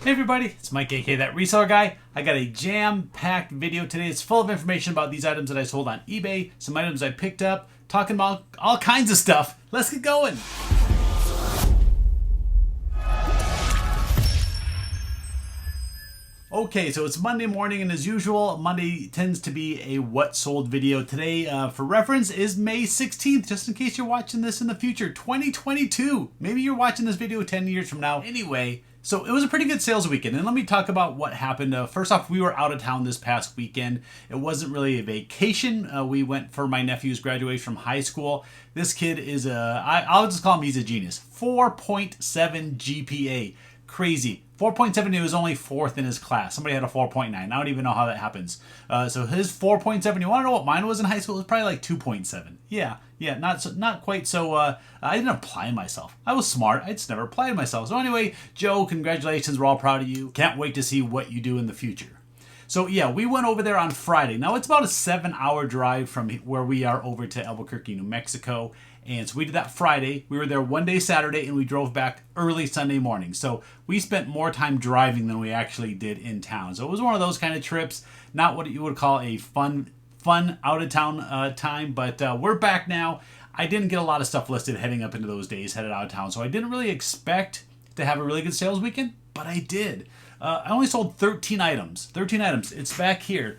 Hey everybody, it's Mike aka That Reseller Guy. I got a jam-packed video today. It's full of information about these items that I sold on eBay, some items I picked up, talking about all kinds of stuff. Let's get going. Okay, so it's Monday morning, and as usual, Monday tends to be a what sold video. Today, for reference, is May 16th, just in case you're watching this in the future, 2022. Maybe you're watching this video 10 years from now. Anyway, so it was a pretty good sales weekend, and let me talk about what happened. First off, we were out of town this past weekend. It wasn't really a vacation. We went for my nephew's graduation from high school. This kid is I'll just call him, he's a genius. 4.7 GPA. Crazy. 4.7, he was only fourth in his class. Somebody had a 4.9. I don't even know how that happens. So his 4.7, you want to know what mine was in high school? It was probably like 2.7. Yeah, not quite so, I didn't apply myself. I was smart. I just never applied myself. So anyway, Joe, congratulations. We're all proud of you. Can't wait to see what you do in the future. So yeah, we went over there on Friday. Now it's about a 7-hour drive from where we are over to Albuquerque, New Mexico. And so we did that Friday. We were there one day Saturday, and we drove back early Sunday morning. So we spent more time driving than we actually did in town. So it was one of those kind of trips, not what you would call a fun out of town time, but we're back now. I didn't get a lot of stuff listed heading up into those days, headed out of town. So I didn't really expect to have a really good sales weekend, but I did. I only sold 13 items. 13 items. It's back here.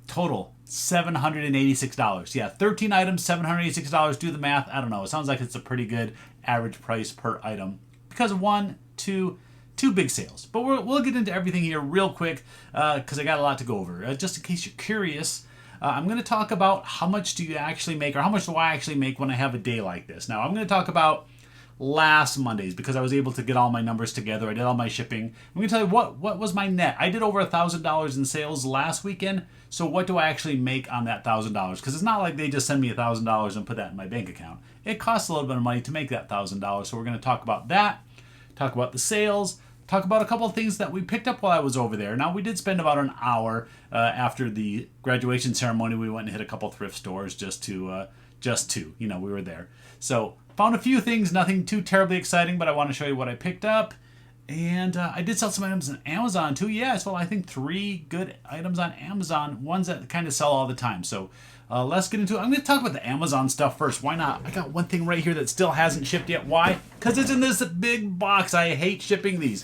Total $786. Yeah, 13 items, $786. Do the math. I don't know. It sounds like it's a pretty good average price per item because of two big sales. But we'll get into everything here real quick because I got a lot to go over. Just in case you're curious, I'm going to talk about how much do you actually make, or how much do I actually make when I have a day like this. Now, I'm going to talk about last Mondays because I was able to get all my numbers together. I did all my shipping. I'm going to tell you what was my net. I did over $1,000 in sales last weekend. So what do I actually make on that $1,000? Because it's not like they just send me $1,000 and put that in my bank account. It costs a little bit of money to make that $1,000. So we're going to talk about that, talk about the sales, talk about a couple of things that we picked up while I was over there. Now, we did spend about an hour after the graduation ceremony. We went and hit a couple thrift stores just to, we were there. So found a few things, nothing too terribly exciting, but I want to show you what I picked up. And I did sell some items on Amazon too. Yeah, I sold, I think, 3 good items on Amazon, ones that kind of sell all the time. So let's get into it. I'm going to talk about the Amazon stuff first. Why not? I got one thing right here that still hasn't shipped yet. Why? Because it's in this big box. I hate shipping these.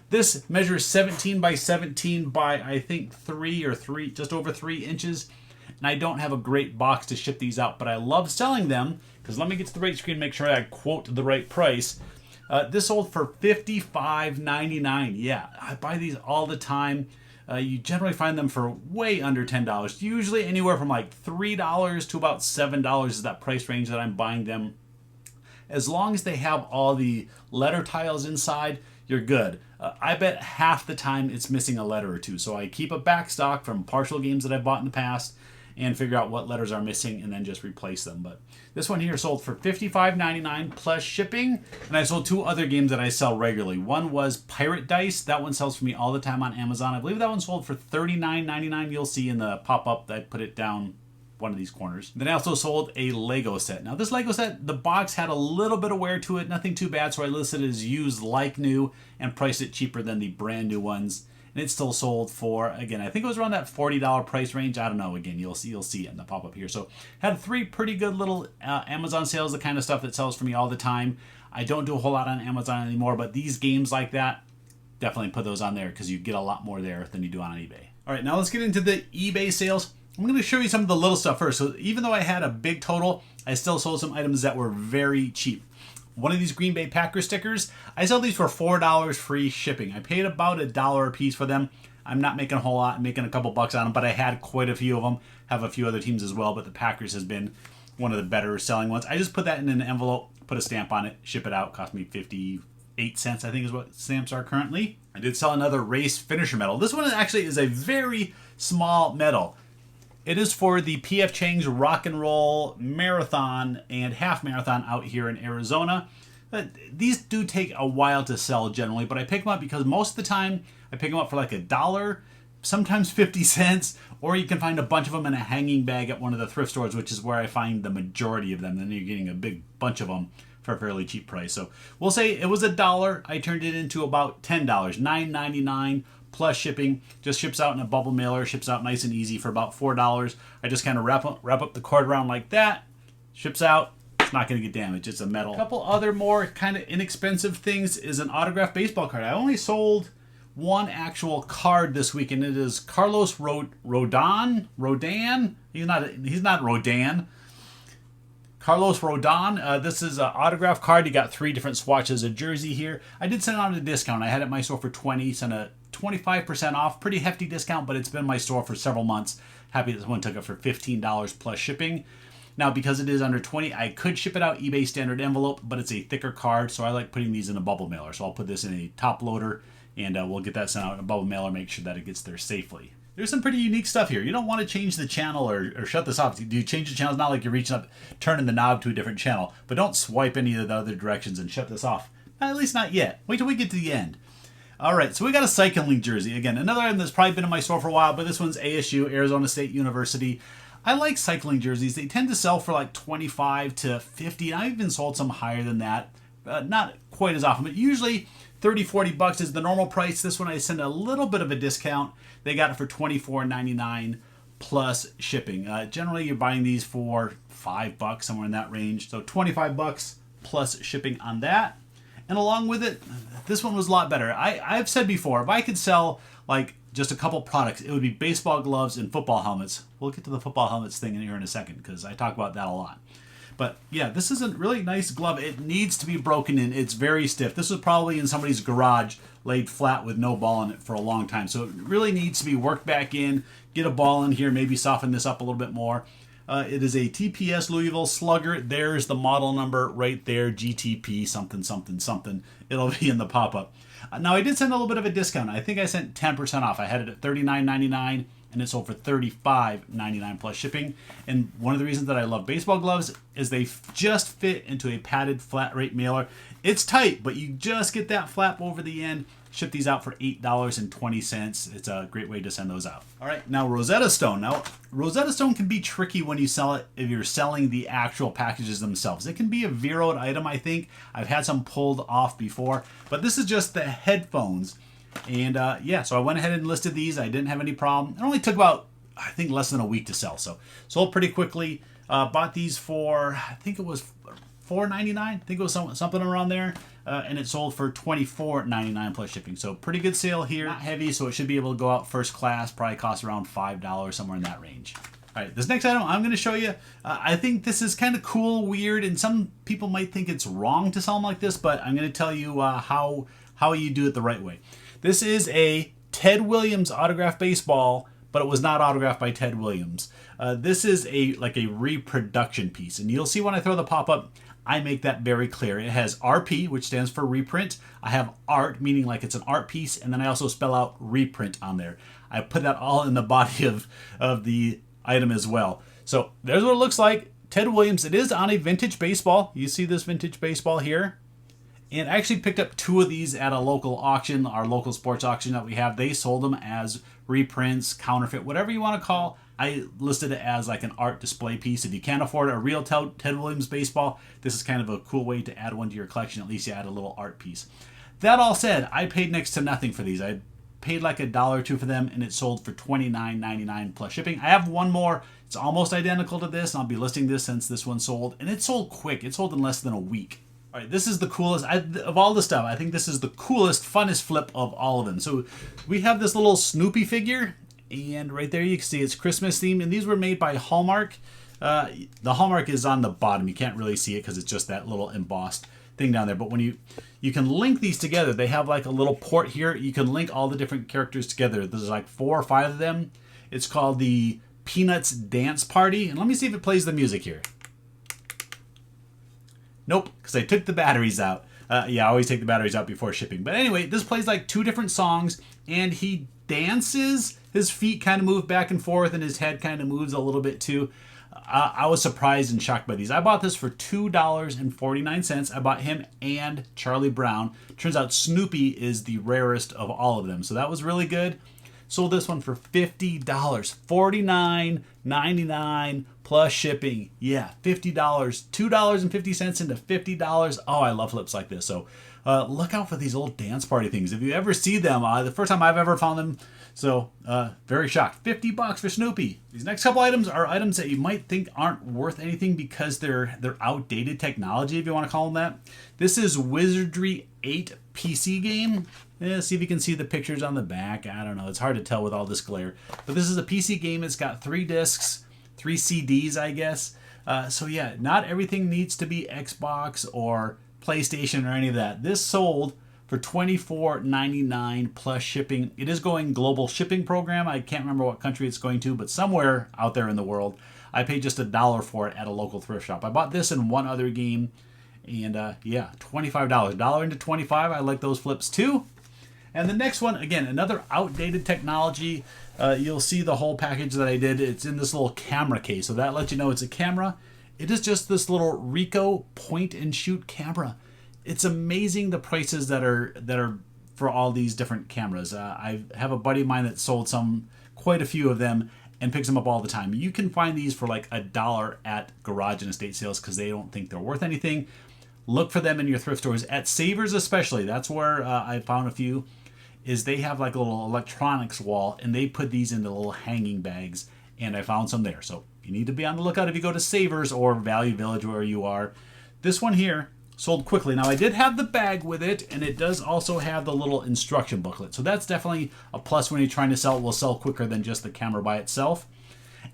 This measures 17 by 17 by, I think, 3 just over 3 inches. And I don't have a great box to ship these out, but I love selling them because let me get to the right screen and make sure I quote the right price. This sold for $55.99. Yeah, I buy these all the time. You generally find them for way under $10. Usually anywhere from like $3 to about $7 is that price range that I'm buying them. As long as they have all the letter tiles inside, you're good. I bet half the time it's missing a letter or two. So I keep a back stock from partial games that I've bought in the past and figure out what letters are missing and then just replace them. But this one here sold for $55.99 plus shipping. And I sold 2 other games that I sell regularly. One was Pirate Dice. That one sells for me all the time on Amazon. I believe that one sold for $39.99. You'll see in the pop-up that I put it down one of these corners. Then I also sold a Lego set. Now this Lego set, the box had a little bit of wear to it, nothing too bad, so I listed it as used like new and priced it cheaper than the brand new ones. And it still sold for, again, I think it was around that $40 price range. I don't know. Again, you'll see it in the pop-up here. So had 3 pretty good little Amazon sales, the kind of stuff that sells for me all the time. I don't do a whole lot on Amazon anymore, but these games like that, definitely put those on there because you get a lot more there than you do on eBay. All right, now let's get into the eBay sales. I'm going to show you some of the little stuff first. So even though I had a big total, I still sold some items that were very cheap. One of these Green Bay Packers stickers, I sell these for $4 free shipping. I paid about $1 a piece for them. I'm not making a whole lot, I'm making a couple bucks on them, but I had quite a few of them. Have a few other teams as well, but the Packers has been one of the better selling ones. I just put that in an envelope, put a stamp on it, ship it out. Cost me 58 cents, I think is what stamps are currently. I did sell another race finisher medal. This one actually is a very small medal. It is for the P.F. Chang's Rock and Roll Marathon and Half Marathon out here in Arizona. These do take a while to sell generally, but I pick them up because most of the time I pick them up for like $1, sometimes 50 cents, or you can find a bunch of them in a hanging bag at one of the thrift stores, which is where I find the majority of them. Then you're getting a big bunch of them for a fairly cheap price. So we'll say it was $1. I turned it into about $10, $9.99 plus shipping. Just ships out in a bubble mailer, ships out nice and easy for about $4. I just kind of wrap up the cord around like that, ships out. It's not going to get damaged. It's a metal. A couple other more kind of inexpensive things is an autographed baseball card. I only sold one actual card this week, and it is Carlos Rodon. He's not Rodon. Carlos Rodon. This is an autograph card. You got 3 different swatches of jersey here. I did send it on a discount. I had it in my store for $20. Sent a 25% off. Pretty hefty discount, but it's been in my store for several months. Happy that someone took it for $15 plus shipping. Now, because it is under $20, I could ship it out eBay standard envelope, but it's a thicker card, so I like putting these in a bubble mailer. So I'll put this in a top loader, and we'll get that sent out in a bubble mailer, make sure that it gets there safely. There's some pretty unique stuff here. You don't want to change the channel or shut this off. Do you change the channel? It's not like you're reaching up, turning the knob to a different channel, but don't swipe any of the other directions and shut this off. At least not yet. Wait till we get to the end. All right, so we got a cycling jersey. Again, another item that's probably been in my store for a while, but this one's ASU, Arizona State University. I like cycling jerseys. They tend to sell for like 25 to 50. I've even sold some higher than that. Not quite as often, but usually 30, 40 bucks is the normal price. This one I send a little bit of a discount. They got it for $24.99 plus shipping. Generally, you're buying these for $5, somewhere in that range. So 25 bucks plus shipping on that. And along with it, this one was a lot better. I've said before, if I could sell like just a couple products, it would be baseball gloves and football helmets. We'll get to the football helmets thing in here in a second because I talk about that a lot. But yeah, this is a really nice glove. It needs to be broken in. It's very stiff. This was probably in somebody's garage laid flat with no ball in it for a long time. So it really needs to be worked back in. Get a ball in here, maybe soften this up a little bit more. It is a TPS Louisville Slugger. There's the model number right there, GTP something, something, something. It'll be in the pop-up. Now, I did send a little bit of a discount. I think I sent 10% off. I had it at $39.99, and it sold for $35.99 plus shipping. And one of the reasons that I love baseball gloves is they just fit into a padded flat rate mailer. It's tight, but you just get that flap over the end. Ship these out for $8.20. It's a great way to send those out. All right, now Rosetta Stone. Now, Rosetta Stone can be tricky when you sell it if you're selling the actual packages themselves. It can be a zeroed item, I think. I've had some pulled off before, but this is just the headphones. And yeah, so I went ahead and listed these. I didn't have any problem. It only took about, I think, less than a week to sell. So sold pretty quickly. Bought these for, I think it was $4.99. I think it was something around there. And it sold for $24.99 plus shipping. So pretty good sale here. Not heavy, so it should be able to go out first class. Probably costs around $5, somewhere in that range. All right, this next item I'm going to show you, I think this is kind of cool, weird, and some people might think it's wrong to sell them like this, but I'm going to tell you how you do it the right way. This is a Ted Williams autographed baseball, but it was not autographed by Ted Williams. This is like a reproduction piece, and you'll see when I throw the pop-up, I make that very clear. It has RP, which stands for reprint. I have art, meaning like it's an art piece, and then I also spell out reprint on there. I put that all in the body of the item as well. So there's what it looks like. Ted Williams. It is on a vintage baseball. You see this vintage baseball here. And I actually picked up 2 of these at a local auction, our local sports auction that we have. They sold them as reprints, counterfeit, whatever you want to call. I listed it as like an art display piece. If you can't afford a real Ted Williams baseball, this is kind of a cool way to add one to your collection. At least you add a little art piece. That all said, I paid next to nothing for these. I paid like $1 or $2 for them, and it sold for $29.99 plus shipping. I have one more. It's almost identical to this, and I'll be listing this since this one sold. And it sold quick. It sold in less than a week. All right, this is the coolest of all the stuff. I think this is the coolest, funnest flip of all of them. So we have this little Snoopy figure, and right there you can see it's Christmas themed, and these were made by Hallmark. The Hallmark is on the bottom. You can't really see it because it's just that little embossed thing down there. But when you can link these together, they have like a little port here. You can link all the different characters together. There's like 4 or 5 of them. It's called the Peanuts Dance Party. And let me see if it plays the music here. Nope, because I took the batteries out. Yeah, I always take the batteries out before shipping. But anyway, this plays like 2 different songs, and he dances. His feet kind of move back and forth, and his head kind of moves a little bit too. I was surprised and shocked by these. I bought this for $2.49. I bought him and Charlie Brown. Turns out Snoopy is the rarest of all of them, so that was really good. Sold this one for $50. $49.99 plus shipping. Yeah, $50. $2.50 into $50. Oh, I love flips like this. So look out for these old dance party things. If you ever see them, the first time I've ever found them, so very shocked. $50 for Snoopy. These next couple items are items that you might think aren't worth anything because they're outdated technology, if you want to call them that. This is Wizardry 8 PC game. See if you can see the pictures on the back. I don't know. It's hard to tell with all this glare. But this is a PC game. It's got 3 discs, 3 CDs, I guess. So yeah, not everything needs to be Xbox or PlayStation or any of that. This sold for $24.99 plus shipping. It is going global shipping program. I can't remember what country it's going to, but somewhere out there in the world. I paid just $1 for it at a local thrift shop. I bought this and one other game. And yeah, $25. $1 into 25. I like those flips too. And the next one, again, another outdated technology. You'll see the whole package that I did. It's in this little camera case. So that lets you know it's a camera. It is just this little Ricoh point and shoot camera. It's amazing the prices that are for all these different cameras. I have a buddy of mine that sold quite a few of them and picks them up all the time. You can find these for like $1 at garage and estate sales because they don't think they're worth anything. Look for them in your thrift stores. At Savers especially, that's where I found a few, is they have like a little electronics wall and they put these into little hanging bags, and I found some there. So you need to be on the lookout if you go to Savers or Value Village, where you are. This one here sold quickly. Now I did have the bag with it, and it does also have the little instruction booklet. So that's definitely a plus when you're trying to sell. It will sell quicker than just the camera by itself.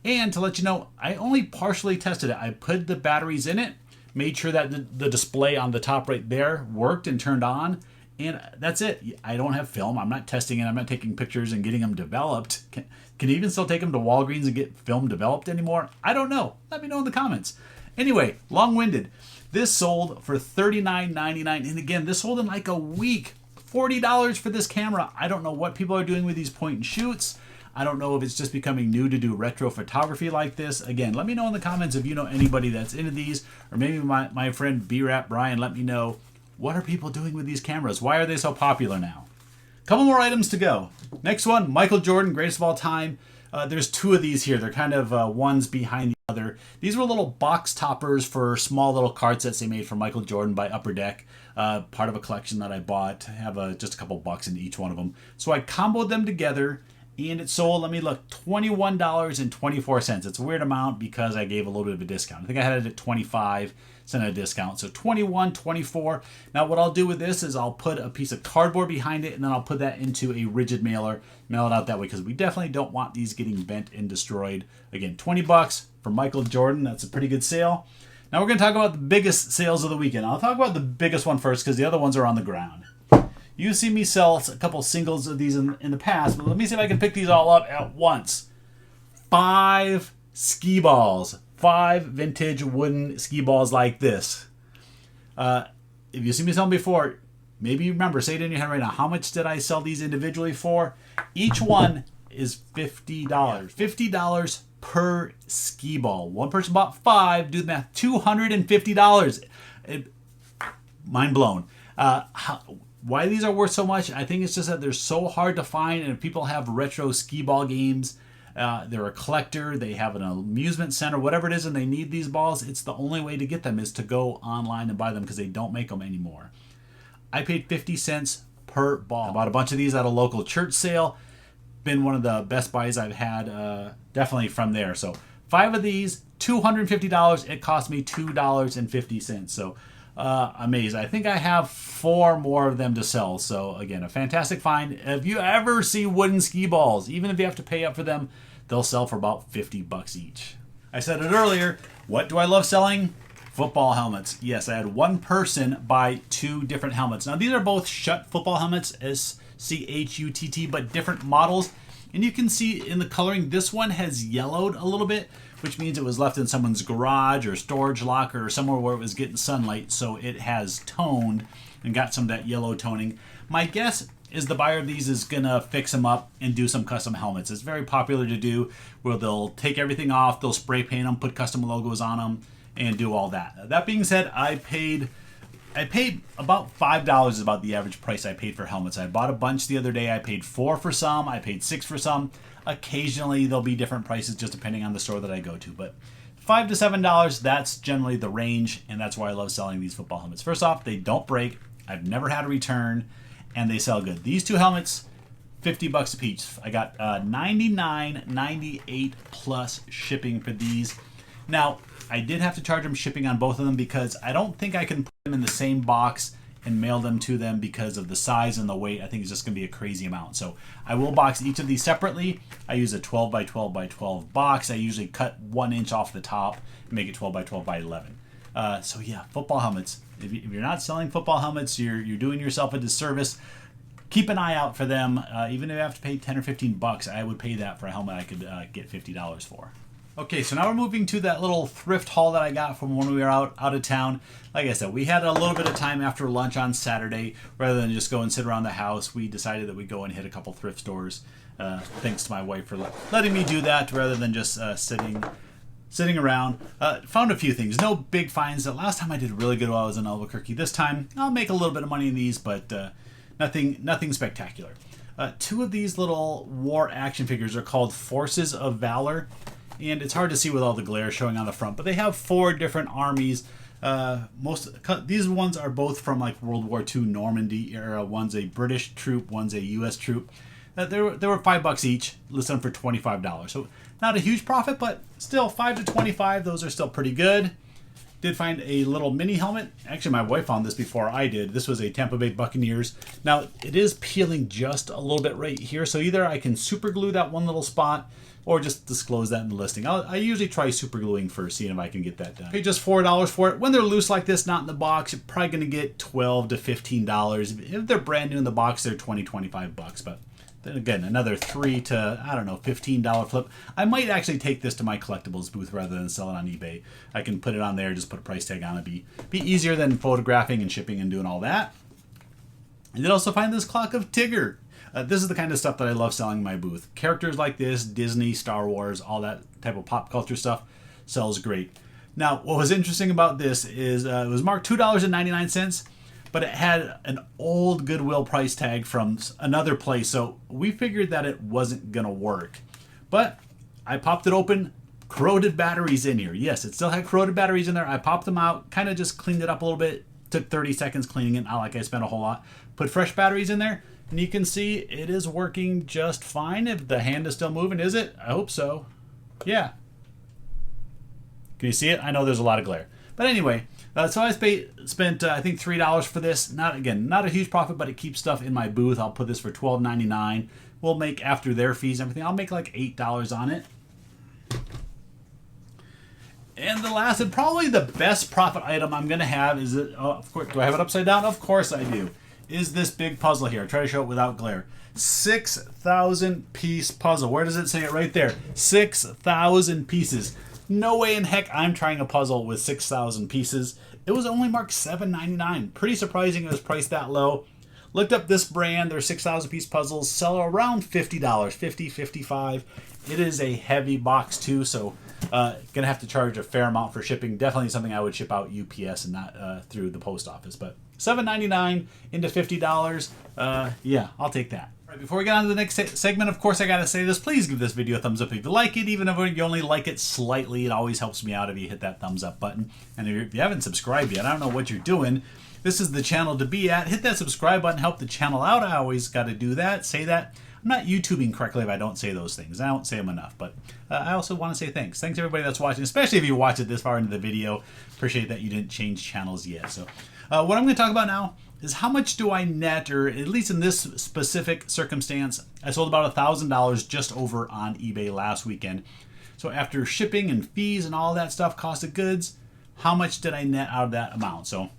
And to let you know, I only partially tested it. I put the batteries in it, made sure that the display on the top right there worked and turned on, and that's it. I don't have film. I'm not testing it. I'm not taking pictures and getting them developed. Can you even still take them to Walgreens and get film developed anymore? I don't know. Let me know in the comments. Anyway, long-winded. This sold for $39.99, and again, this sold in like a week. $40 for this camera. I don't know what people are doing with these point and shoots. I don't know if it's just becoming new to do retro photography like this. Again, let me know in the comments if you know anybody that's into these, or maybe my friend B-Rap Brian, let me know, what are people doing with these cameras? Why are they so popular now? Couple more items to go. Next one, Michael Jordan, greatest of all time. There's 2 of these here. They're kind of ones behind the other. These were little box toppers for small little card sets they made for Michael Jordan by Upper Deck. Part of a collection that I bought. I have just a couple bucks in each one of them. So I comboed them together, and it sold, let me look, $21.24. It's a weird amount because I gave a little bit of a discount. I think I had it at 25 cent a discount. So $21.24. Now what I'll do with this is I'll put a piece of cardboard behind it, and then I'll put that into a rigid mailer, mail it out that way, because we definitely don't want these getting bent and destroyed. Again, 20 bucks for Michael Jordan. That's a pretty good sale. Now we're going to talk about the biggest sales of the weekend. I'll talk about the biggest one first because the other ones are on the ground. You see me sell a couple singles of these in the past, but let me see if I can pick these all up at once. 5 ski balls. 5 vintage wooden ski balls like this. If you see me sell them before, maybe you remember, say it in your head right now. How much did I sell these individually for? Each one is $50. $50 per ski ball. One person bought 5. Do the math. $250. Mind blown. Why these are worth so much? I think it's just that they're so hard to find, and if people have retro ski ball games, they're a collector, they have an amusement center, whatever it is, and they need these balls, it's the only way to get them is to go online and buy them because they don't make them anymore. I paid 50 cents per ball. I bought a bunch of these at a local church sale. Been one of the best buys I've had, definitely from there. So 5 of these, $250. It cost me $2.50. So amazing. I think I have 4 more of them to sell. So again, a fantastic find. If you ever see wooden ski balls, even if you have to pay up for them, they'll sell for about 50 bucks each. I said it earlier. What do I love selling? Football helmets. Yes, I had one person buy 2 different helmets. Now these are both Schutt football helmets, SCHUTT, but different models. And you can see in the coloring, this one has yellowed a little bit, which means it was left in someone's garage or storage locker or somewhere where it was getting sunlight, so it has toned and got some of that yellow toning. My guess is the buyer of these is gonna fix them up and do some custom helmets. It's very popular to do, where they'll take everything off, they'll spray paint them, put custom logos on them, and do all that. That being said, I paid I paid about $5 is about the average price I paid for helmets. I bought a bunch the other day. I paid $4 for some. I paid $6 for some. Occasionally there'll be different prices just depending on the store that I go to. But $5 to $7, that's generally the range, and that's why I love selling these football helmets. First off, they don't break. I've never had a return, and they sell good. These two helmets, $50 a piece. I got $99.98 plus shipping for these. Now, I did have to charge them shipping on both of them because I don't think I can put them in the same box and mail them to them because of the size and the weight. I think it's just going to be a crazy amount. So I will box each of these separately. I use a 12 by 12 by 12 box. I usually cut 1 inch off the top and make it 12 by 12 by 11. So yeah, football helmets. If you're not selling football helmets, you're doing yourself a disservice. Keep an eye out for them. Even if you have to pay 10 or 15 bucks, I would pay that for a helmet I could get $50 for. Okay, so now we're moving to that little thrift haul that I got from when we were out of town. Like I said, we had a little bit of time after lunch on Saturday. Rather than just go and sit around the house, we decided that we'd go and hit a couple thrift stores. Thanks to my wife for letting me do that rather than just sitting around. Found a few things. No big finds. The last time I did really good while I was in Albuquerque. This time, I'll make a little bit of money in these, but nothing spectacular. 2 of these little war action figures are called Forces of Valor. And it's hard to see with all the glare showing on the front, but they have 4 different armies. These ones are both from like World War II Normandy era. One's a British troop, one's a U.S. troop. They were $5 each, listed them for $25. So not a huge profit, but still $5 to $25. Those are still pretty good. Did find a little mini helmet. Actually, my wife found this before I did. This was a Tampa Bay Buccaneers. Now it is peeling just a little bit right here, so either I can super glue that one little spot or just disclose that in the listing. I usually try super gluing first, seeing if I can get that done. Pay just $4 for it. When they're loose like this, not in the box, you're probably gonna get $12 to $15. If they're brand new in the box, they're $20, $25. But then again, another $3 to, I don't know, $15 flip. I might actually take this to my collectibles booth rather than sell it on eBay. I can put it on there, just put a price tag on it. Be easier than photographing and shipping and doing all that. I did also find this clock of Tigger. This is the kind of stuff that I love selling in my booth. Characters like this, Disney, Star Wars, all that type of pop culture stuff sells great. Now, what was interesting about this is it was marked $2.99, but it had an old Goodwill price tag from another place, so we figured that it wasn't going to work. But I popped it open, corroded batteries in here. Yes, it still had corroded batteries in there. I popped them out, kind of just cleaned it up a little bit, took 30 seconds cleaning it, not like I spent a whole lot. Put fresh batteries in there, and you can see it is working just fine. If the hand is still moving, is it? I hope so. Yeah. Can you see it? I know there's a lot of glare. But anyway, so I spent I think $3 for this. Not a huge profit, but it keeps stuff in my booth. I'll put this for $12.99. We'll make, after their fees and everything, I'll make like $8 on it. And the last and probably the best profit item I'm going to have is it. Oh, of course, do I have it upside down? Of course I do. Is this big puzzle here. I'll try to show it without glare. 6,000 piece puzzle. Where does it say it? Right there. 6,000 pieces. No way in heck I'm trying a puzzle with 6,000 pieces. It was only marked $7.99. Pretty surprising it was priced that low. Looked up this brand. Their 6,000 piece puzzles sell around $50, $50, $55. It is a heavy box too, so gonna have to charge a fair amount for shipping. Definitely something I would ship out UPS and not through the post office. But $7.99 into $50. Yeah, I'll take that. All right, before we get on to the next segment, of course, I gotta say this. Please give this video a thumbs up if you like it. Even if you only like it slightly, it always helps me out if you hit that thumbs up button. And if you haven't subscribed yet, I don't know what you're doing. This is the channel to be at. Hit that subscribe button, help the channel out. I always got to do that, say that. I'm not YouTubing correctly if I don't say those things. I don't say them enough, but I also want to say thanks. Thanks everybody that's watching, especially if you watch it this far into the video. Appreciate that you didn't change channels yet. So what I'm going to talk about now is how much do I net, or at least in this specific circumstance, I sold about $1,000 just over on eBay last weekend. So after shipping and fees and all that stuff, cost of goods, how much did I net out of that amount? So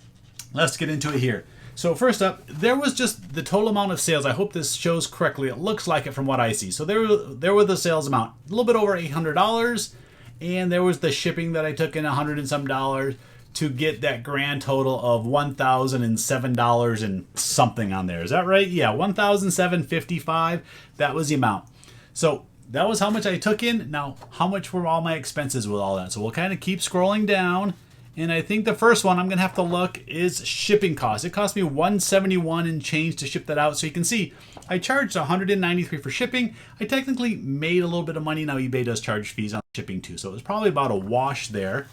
let's get into it here. So first up, there was just the total amount of sales. I hope this shows correctly. It looks like it from what I see. So there were the sales amount, a little bit over $800, and there was the shipping that I took in $100 and some dollars to get that grand total of $1,007 and something on there. Is that right? Yeah, $1,755. That was the amount. So that was how much I took in. Now, how much were all my expenses with all that? So we'll kind of keep scrolling down. And I think the first one I'm going to have to look is shipping costs. It cost me $171 and change to ship that out. So you can see I charged $193 for shipping. I technically made a little bit of money. Now eBay does charge fees on shipping too. So it was probably about a wash there.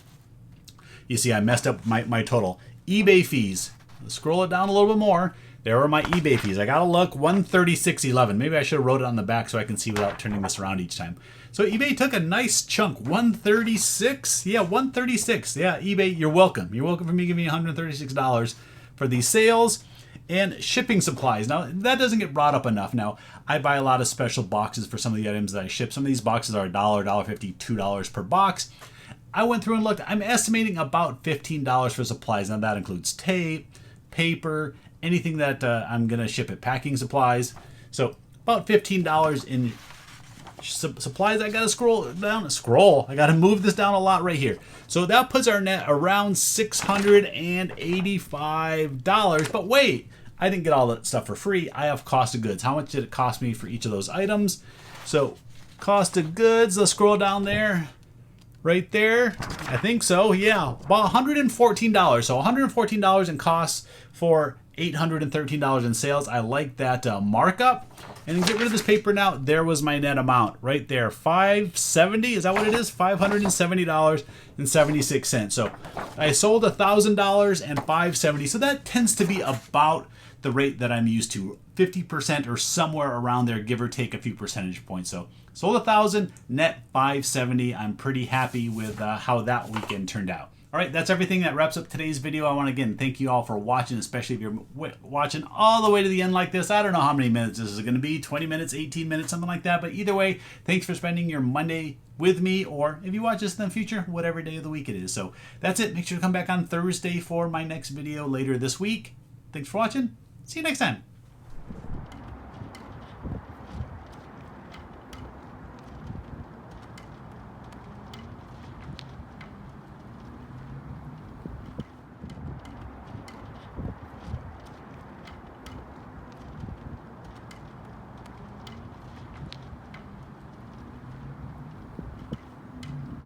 You see I messed up my total. eBay fees. Let's scroll it down a little bit more. There were my eBay fees. I got to look, $136.11. Maybe I should have wrote it on the back so I can see without turning this around each time. So eBay took a nice chunk, $136. Yeah, $136. Yeah, eBay, you're welcome. You're welcome for me giving you $136 for these sales and shipping supplies. Now, that doesn't get brought up enough. Now, I buy a lot of special boxes for some of the items that I ship. Some of these boxes are $1, $1.50, $2 per box. I went through and looked. I'm estimating about $15 for supplies. Now, that includes tape, paper, anything that I'm going to ship at packing supplies. So about $15 in supplies. I got to scroll down. I got to move this down a lot right here. So that puts our net around $685. But wait, I didn't get all that stuff for free. I have cost of goods. How much did it cost me for each of those items? So cost of goods, let's scroll down there. Right there, I think so, yeah, about $114. So $114 in costs for $813 in sales. I like that markup. And then get rid of this paper now. There was my net amount right there, $570. Is that what it is? $570.76. So I sold $1,000 and $570. So that tends to be about the rate that I'm used to, 50% or somewhere around there, give or take a few percentage points. So sold $1,000, net $570. I'm pretty happy with how that weekend turned out. All right, that's everything. That wraps up today's video. I want to again thank you all for watching, especially if you're watching all the way to the end like this. I don't know how many minutes this is going to be, 20 minutes, 18 minutes, something like that. But either way, thanks for spending your Monday with me, or if you watch this in the future, whatever day of the week it is. So that's it. Make sure to come back on Thursday for my next video later this week. Thanks for watching. See you next time.